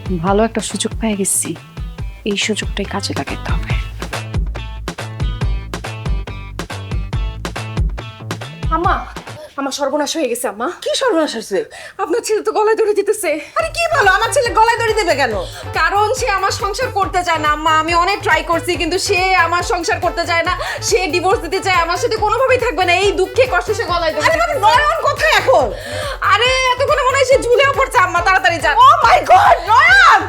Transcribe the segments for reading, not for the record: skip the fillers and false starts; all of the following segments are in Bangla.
ভালো একটা সুযোগ পেয়ে গেছি, এই সুযোগটাই কাজে লাগাতে হবে। আম্মা, আমার সর্বনাশ হয়ে গেছে আম্মা। কি সর্বনাশ হয়েছে? আপনার ছেলে তো গলায় দড়ি দিতেছে। আরে কি বলো, আমার ছেলে গলায় দড়ি দেবে কেন? কারণ সে আমার সংসার করতে চায় না আম্মা। আমি অনেক ট্রাই করছি কিন্তু সে আমার সংসার করতে চায় না। সে ডিভোর্স দিতে চায়, আমার সাথে কোনোভাবেই থাকবে না। এই দুঃখে কষ্টে সে গলায় দড়ি আরে বাবা, দিতেছে। নয়ন কোথায় এখন? আরে এতক্ষণে মনে হয় সে ঝুলেও পড়ছে আম্মা, তাড়াতাড়ি যান। ও মাই গড, নয়ন!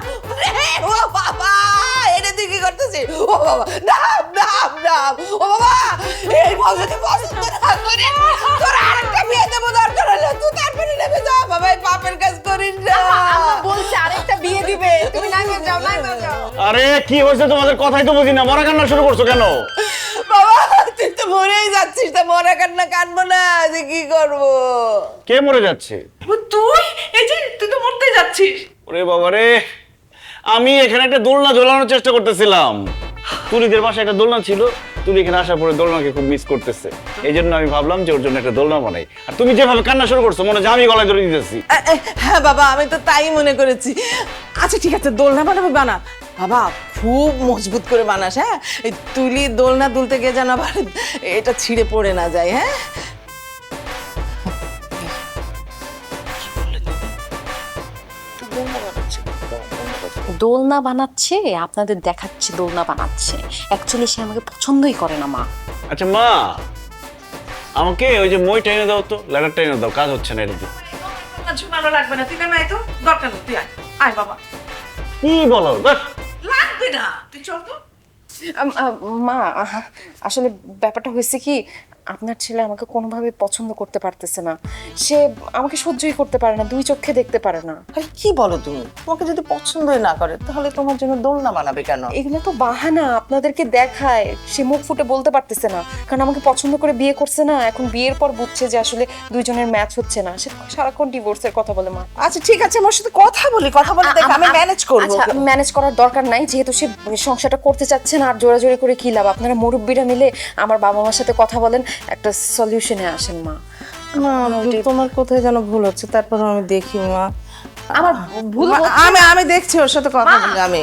ও বাবা, এটা তুই কি করতেছিস? ও বাবা, নাম নাম নাম! ও বাবা, এই বউ যদি পছন্দ না করে তোর আরেকটা বিয়ে দেবো, দরকার হলে তুই তারপরে নেমে যা। বাবা, এই পাপের কাজ করিস না। আম্মা বলছে আরেকটা বিয়ে দিবে, তুমি নাই যাও, নাই যাও। আরে কি হয়েছে তোমাদের? কথাই তো বুঝি না, মরা কান্না শুরু করছো কেন? বাবা, তুই তো মরেই যাচ্ছিস, তা মরা কান্না কানবো না, যে কি করবো? কে মরে যাচ্ছে? তুই এই যে তুই তো মরতে যাচ্ছিস। ওরে বাবা রে, আমি এখানে একটা দোলনা ঝোলানোর চেষ্টা করতেছিলাম। তুলিদের বাসায় একটা দোলনা ছিল, তুলি এখানে আসার পরে দোলনাকে খুব মিস করতেছে। এই জন্য আমি ভাবলাম যে ওর জন্য একটা দোলনা বানাই। আর তুমি যেভাবে কান্না শুরু করছো, মনে হচ্ছে আমি গলায় ধরে দিতেছি। হ্যাঁ বাবা, আমি তো তাই মনে করেছি। আচ্ছা ঠিক আছে, দোলনা বানাবি, বানা বাবা, খুব মজবুত করে বানাস। হ্যাঁ, এই তুলি দোলনা দুলতে গিয়ে যেন আবার এটা ছিঁড়ে পড়ে না যায়। হ্যাঁ, দোলনা বানাচ্ছে, আপনাদের দেখাচ্ছে দোলনা বানাচ্ছে। অ্যাকচুয়ালি সে আমাকে পছন্দই করে না মা। আচ্ছা মা, আমাকে ওই যে মই টেনে দাও তো, লেডার টেনে দাও, কাজ হচ্ছে না এটা দিয়ে। ঝুমানো লাগবে না, তুই নাই তো, দরকার নেই, তুই আয় আয় বাবা। কি বলো? বাহ! লাগবে না, তুই চল তো। মা, আসলে ব্যাপারটা হয়েছে কি, আপনার ছেলে আমাকে কোনোভাবে পছন্দ করতে পারতেছে না। সে আমাকে সহ্যই করতে পারে না, দুই চোখে দেখতে পারে না। আরে কি বলো তুমি? তোমাকে যদি পছন্দই না করে তাহলে তোমার জন্য দোলনা বানাবে কেন? এগুলো তো বাহানা, আপনাদেরকে দেখায়। সে মুখ ফুটে বলতে পারতেছে না, কারণ আমাকে পছন্দ করে বিয়ে করছে না। এখন বিয়ের পর বুঝছে যে আসলে দুইজনের ম্যাচ হচ্ছে না। সে সারাক্ষণ ডিভোর্সের কথা বলে মা। আচ্ছা ঠিক আছে, আমার সাথে কথা বলে দেখ, আমি ম্যানেজ করবো। আচ্ছা, ম্যানেজ করার দরকার নাই, যেহেতু সে সংসারটা করতে চাচ্ছে না। আর জোরাজোরি করে কি লাভ? আপনারা মুরব্বীরা মিলে আমার বাবা মার সাথে কথা বলেন, একটা সলিউশনে আসেন মা। না, তোমার কোথায় যেন ভুল হচ্ছে, তারপর আমি দেখি মা। আমার ভুল আমি দেখছি, ওর সাথে কথা বলি আমি।